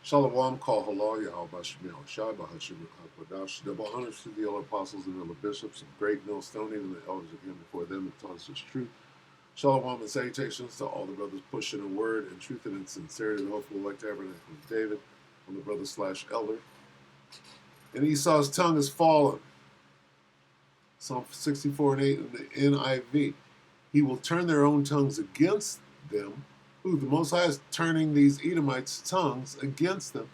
Shalom, call halal, Yahweh Shemi Shai, Bahashim Hakodash, double honors to the elder apostles and elder bishops of great millstone, and the elders again before them that taught us this truth. Shalom and salutations to all the brothers pushing a word and truth and in sincerity, the hopeful elect tabernacle of David, on the brother slash elder. And Esau's tongue is fallen. Psalm 64 and 8 in the NIV. He will turn their own tongues against them. Who the Most High is turning these Edomites' tongues against them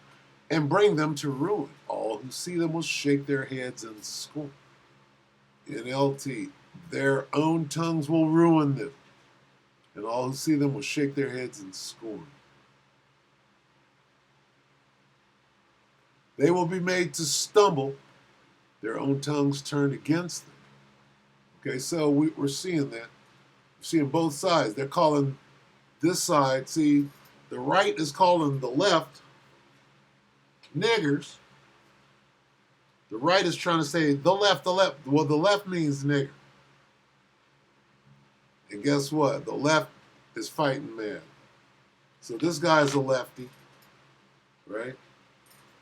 and bring them to ruin. All who see them will shake their heads in scorn. NLT, their own tongues will ruin them, and all who see them will shake their heads in scorn. They will be made to stumble, their own tongues turned against them. Okay, so we're seeing that. We're seeing both sides. They're calling this side, see, the right is calling the left niggers. The right is trying to say the left, the left. Well, the left means nigger. And guess what? The left is fighting mad. So this guy's a lefty, right?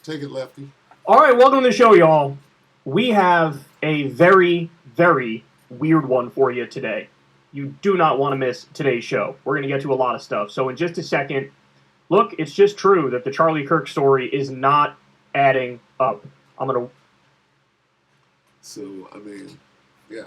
Take it, lefty. All right, welcome to the show, y'all. We have a very, very weird one for you today. You do not want to miss today's show. We're going to get to a lot of stuff. So in just a second, look, it's just true that the Charlie Kirk story is not adding up. I'm going to... So, I mean, yeah.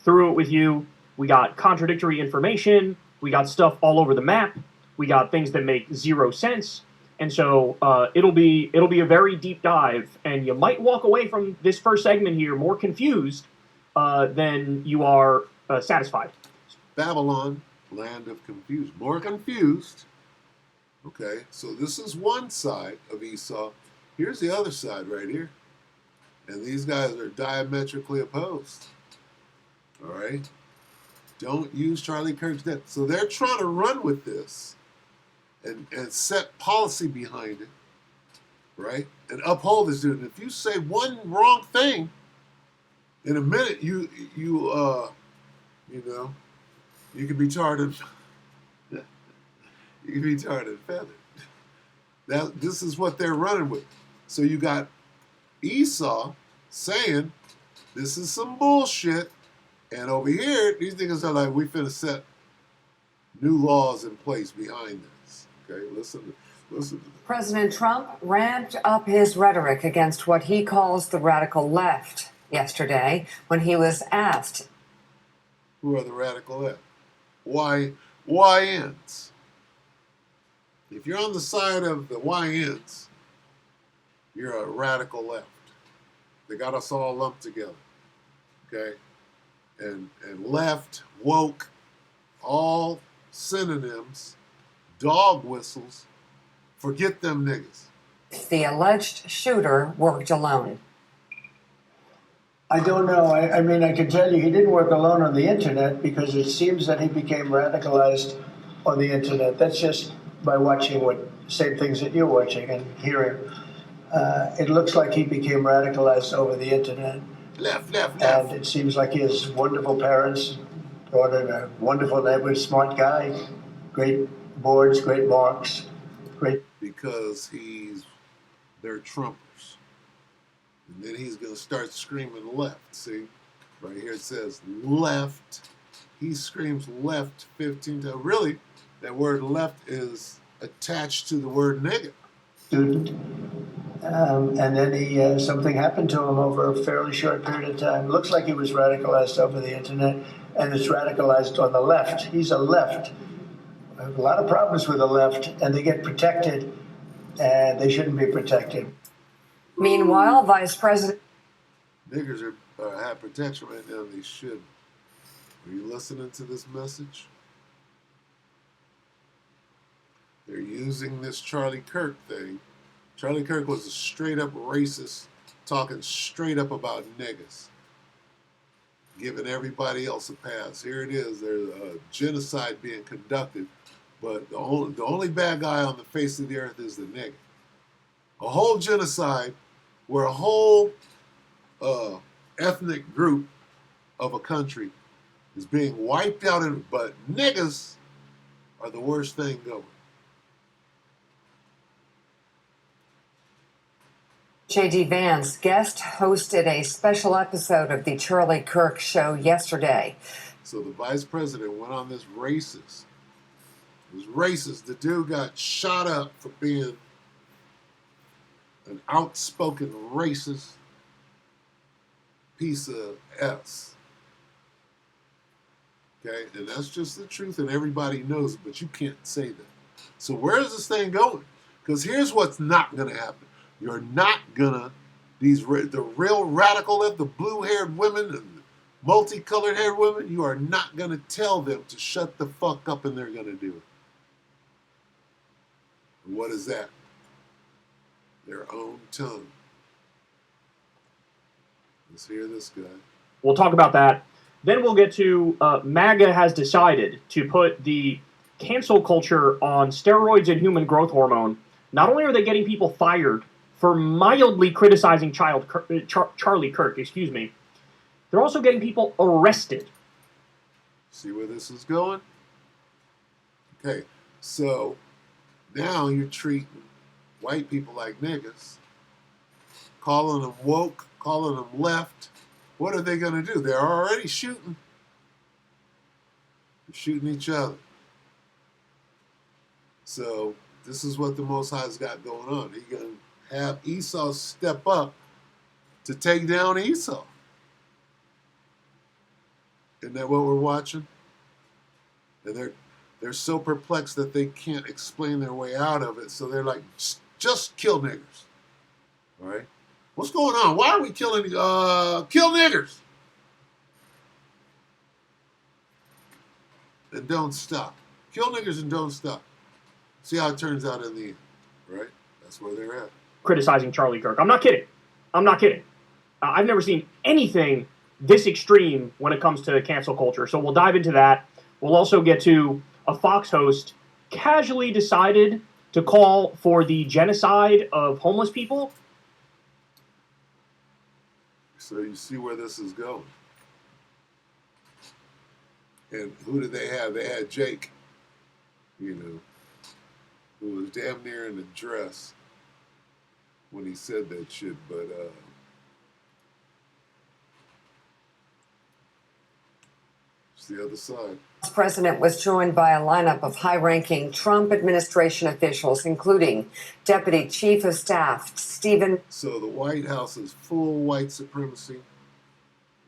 Through it with you. We got contradictory information. We got stuff all over the map. We got things that make zero sense. And so it'll be a very deep dive, and you might walk away from this first segment here more confused than you are satisfied. Babylon, land of confusion. More confused. Okay, so this is one side of Esau. Here's the other side right here. And these guys are diametrically opposed. All right? Don't use Charlie Kirk's death. So they're trying to run with this and set policy behind it, right? And uphold this dude. And if you say one wrong thing, in a minute you could be tarred and feathered. This is what they're running with. So you got Esau saying this is some bullshit, and over here these niggas are like, we finna set new laws in place behind this. Okay, listen to this. President Trump ramped up his rhetoric against what he calls the radical left yesterday when he was asked, who are the radical left? YNs. If you're on the side of the YNs, you're a radical left. They got us all lumped together. Okay? And left, woke, all synonyms, dog whistles. Forget them niggas. the alleged shooter worked alone. I don't know. I mean, I can tell you he didn't work alone on the internet, because it seems that he became radicalized on the internet. That's just by watching same things that you're watching and hearing. It looks like he became radicalized over the internet. Left. And it seems like he has wonderful parents, daughter, a wonderful neighbor, smart guy, great boards, great marks, great. Because they're Trumpers. And then he's going to start screaming left. See? Right here it says left. He screams left 15 times. Really, that word left is attached to the word nigger. Student. And then something happened to him over a fairly short period of time. Looks like he was radicalized over the internet, and it's radicalized on the left. He's a left. A lot of problems with the left, and they get protected, and they shouldn't be protected. Meanwhile, Vice President... Niggers have protection right now, they shouldn't. Are you listening to this message? They're using this Charlie Kirk thing. Charlie Kirk was a straight up racist, talking straight up about niggas, giving everybody else a pass. Here it is. There's a genocide being conducted, but the only bad guy on the face of the earth is the nigger. A whole genocide where a whole ethnic group of a country is being wiped out, but niggas are the worst thing going. J.D. Vance guest hosted a special episode of the Charlie Kirk Show yesterday. So the vice president went on this racist. It was racist. The dude got shot up for being an outspoken racist piece of S. Okay? And that's just the truth, and everybody knows it, but you can't say that. So where is this thing going? Because here's what's not going to happen. You're not going to, the real radical left, the blue-haired women, and the multicolored-haired women, you are not going to tell them to shut the fuck up, and they're going to do it. And what is that? Their own tongue. Let's hear this guy. We'll talk about that. Then we'll get to MAGA has decided to put the cancel culture on steroids and human growth hormone. Not only are they getting people fired for mildly criticizing Charlie Kirk, they're also getting people arrested. See where this is going? Okay, so now you're treating white people like niggas, calling them woke, calling them left. What are they going to do? They're already shooting. They're shooting each other. So this is what the Most High's got going on. He's going to have Esau step up to take down Esau. Isn't that what we're watching? And they're so perplexed that they can't explain their way out of it. So they're like, just kill niggers. All right? What's going on? Why are we killing? Kill niggers. And don't stop. Kill niggers and don't stop. See how it turns out in the end, right? That's where they're at. Criticizing Charlie Kirk. I'm not kidding. I've never seen anything this extreme when it comes to cancel culture. So we'll dive into that. We'll also get to a Fox host casually decided to call for the genocide of homeless people. So you see where this is going. And who did they have? They had Jake, who was damn near in a dress when he said that shit, but it's the other side. The president was joined by a lineup of high-ranking Trump administration officials, including Deputy Chief of Staff Stephen. So the White House is full white supremacy,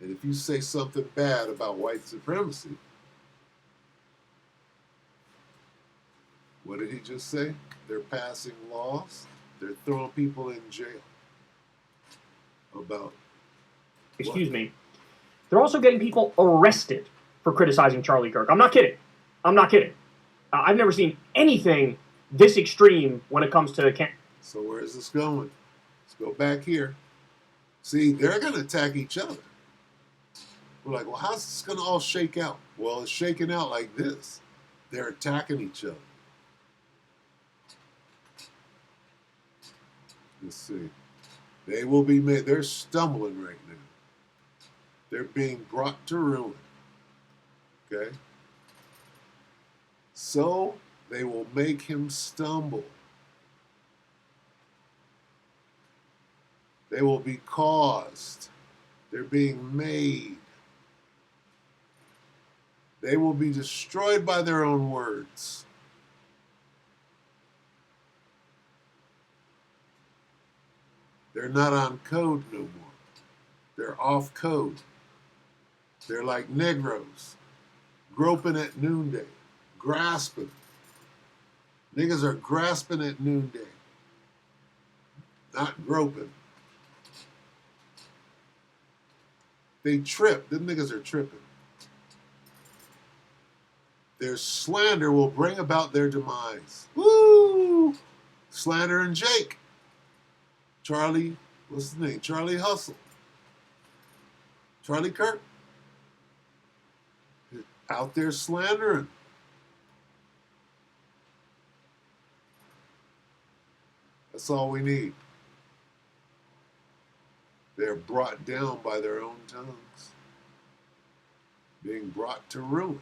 and if you say something bad about white supremacy, what did he just say? They're passing laws. They're throwing people in jail. About Excuse me. They're also getting people arrested for criticizing Charlie Kirk. I'm not kidding. I've never seen anything this extreme when it comes to So where is this going? Let's go back here. See, they're going to attack each other. We're like, well, how's this going to all shake out? Well, it's shaking out like this. They're attacking each other. Let's see. They will be made. They're stumbling right now. They're being brought to ruin. Okay? So they will make him stumble. They will be caused. They're being made. They will be destroyed by their own words. They're not on code no more. They're off code. They're like Negroes, groping at noonday, grasping. Niggas are grasping at noonday, not groping. They trip. Them niggas are tripping. Their slander will bring about their demise. Woo! Slander and Jake. Charlie, what's his name? Charlie Hustle. Charlie Kirk. Out there slandering. That's all we need. They're brought down by their own tongues. Being brought to ruin.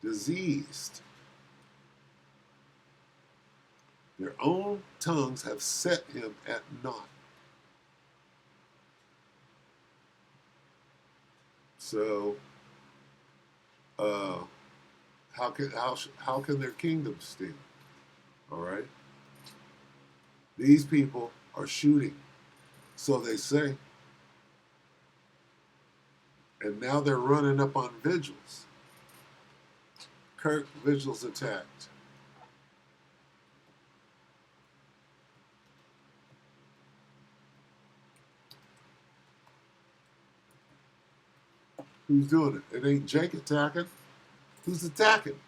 Diseased. Their own tongues have set him at naught. So, how can their kingdom stand? All right. These people are shooting, so they say, and now they're running up on vigils. Kirk vigils attacked. Who's doing it? It ain't Jake attacking. Who's attacking?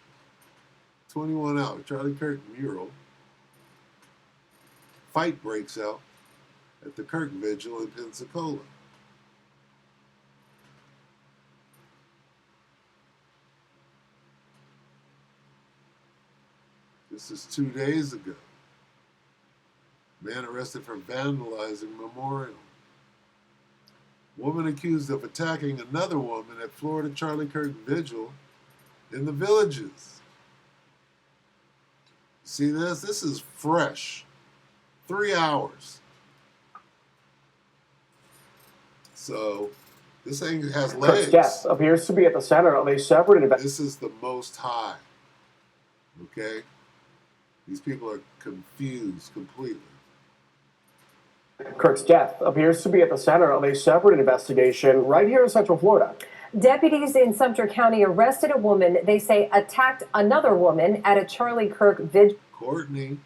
21 out. Charlie Kirk mural. Fight breaks out at the Kirk Vigil in Pensacola. This is 2 days ago. Man arrested for vandalizing memorial. Woman accused of attacking another woman at Florida Charlie Kirk Vigil in the Villages. See this? This is fresh. 3 hours. So this thing has legs. Kirk's death appears to be at the center of a separate event. This is the Most High. Okay? These people are confused completely. Kirk's death appears to be at the center of a separate investigation right here in Central Florida. Deputies in Sumter County arrested a woman they say attacked another woman at a Charlie Kirk vigil. Courtney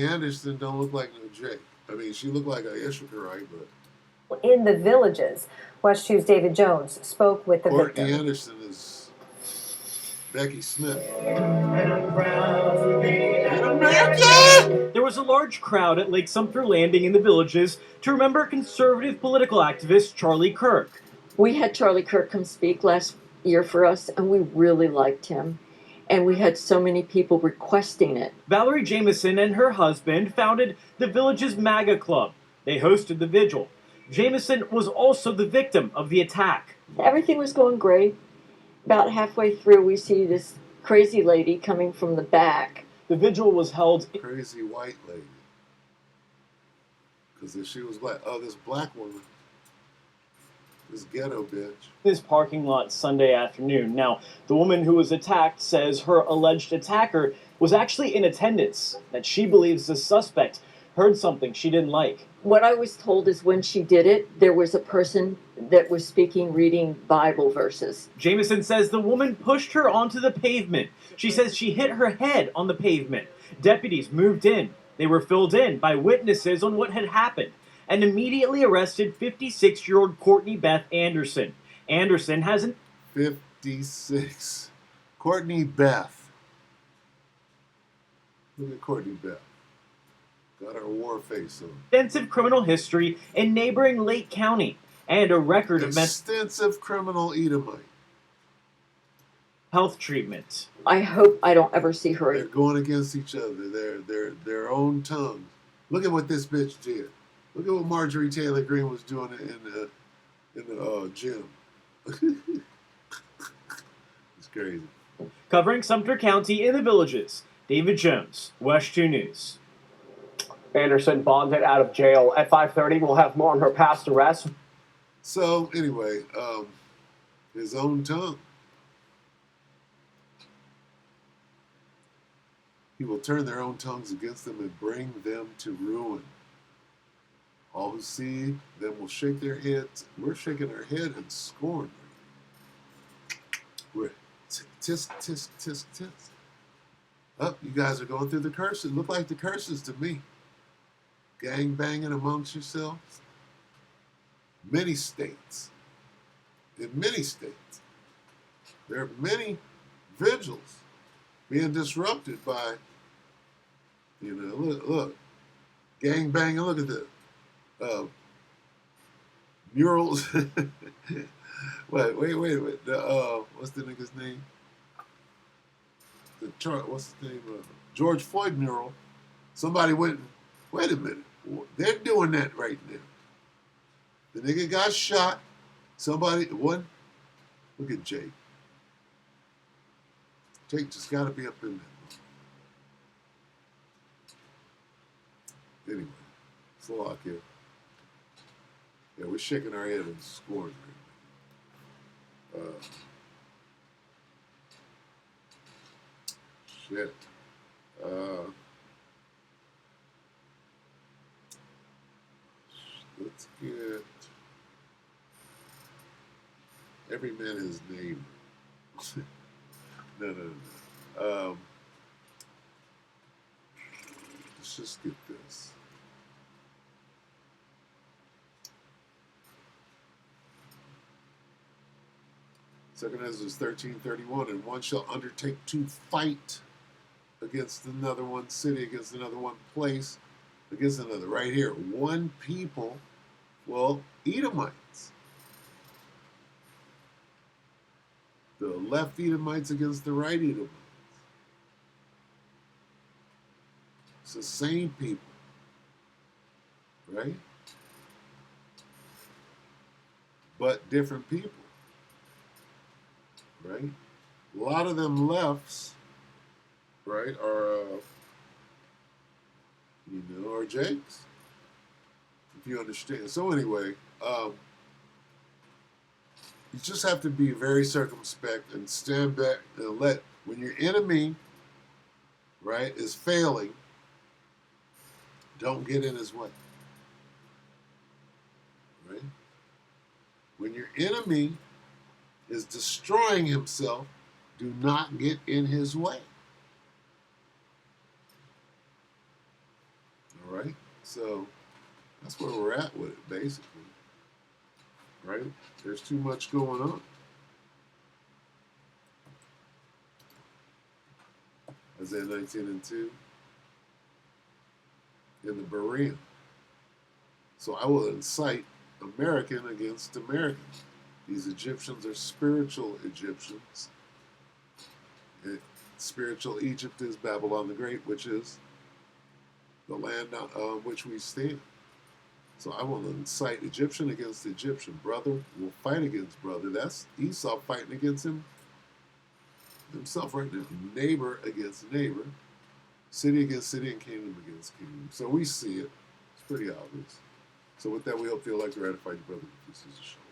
Anderson don't look like no Jake. I mean, she looked like an Issacharite, but In the Villages. Watch 2's David Jones spoke with the Courtney victim. Anderson is Becky Smith. There was a large crowd at Lake Sumter Landing in the Villages to remember conservative political activist Charlie Kirk. We had Charlie Kirk come speak last year for us, and we really liked him. And we had so many people requesting it. Valerie Jameson and her husband founded the Villages MAGA Club. They hosted the vigil. Jameson was also the victim of the attack. Everything was going great. About halfway through, we see this crazy lady coming from the back. The vigil was held Crazy white lady. Because if she was black, this black woman, this ghetto bitch. in this parking lot Sunday afternoon. Now, the woman who was attacked says her alleged attacker was actually in attendance, that she believes the suspect heard something she didn't like. What I was told is when she did it, there was a person that was speaking, reading Bible verses. Jameson says the woman pushed her onto the pavement. She says she hit her head on the pavement. Deputies moved in. They were filled in by witnesses on what had happened and immediately arrested 56-year-old Courtney Beth Anderson. Anderson has an 56. Courtney Beth. Look at Courtney Beth. Got her war face on. extensive criminal history in neighboring Lake County and a record of mental Extensive criminal Edomite. health treatment. I hope I don't ever see her. They're going against each other. Their own tongues. Look at what this bitch did. Look at what Marjorie Taylor Greene was doing in the gym. It's crazy. Covering Sumter County in the Villages, David Jones, West 2 News. Anderson bonded out of jail at 5:30. We'll have more on her past arrests. So anyway, his own tongue. He will turn their own tongues against them and bring them to ruin. All who see them will shake their heads. We're shaking our head in scorn. We're tisk, tisk, tisk, tisk. Up, you guys are going through the curses. Look like the curses to me. Gang banging amongst yourselves. Many states. In many states. There are many vigils being disrupted by, look, gang banging. Look at this. Murals. wait. What's the nigga's name? What's his name? George Floyd mural. Somebody went. Wait a minute. They're doing that right now. The nigga got shot. Somebody. One. Look at Jake. Jake just got to be up in there. Anyway, it's a lot here. Yeah, we're shaking our head in scorn right now. Shit. Let's get every man his neighbor. No. Let's just get this. Second Ezra 13:31, and one shall undertake to fight against another one city, against another one place, against another. Right here, one people, well, Edomites. The left Edomites against the right Edomites. It's the same people, right? But different people, right? A lot of them lefts, right, are are Jakes, if you understand. So anyway, you just have to be very circumspect and stand back and let, when your enemy, right, is failing, don't get in his way, right? When your enemy is destroying himself, do not get in his way. All right? So that's where we're at with it, basically. Right? There's too much going on. Isaiah 19:2. In the Berean. So I will incite American against American. These Egyptians are spiritual Egyptians. Spiritual Egypt is Babylon the Great, which is the land on which we stand. So I will incite Egyptian against Egyptian. Brother will fight against brother. That's Esau fighting against himself right now. Neighbor against neighbor. City against city and kingdom against kingdom. So we see it. It's pretty obvious. So with that, we hope you like to ratify your brother. This is a show.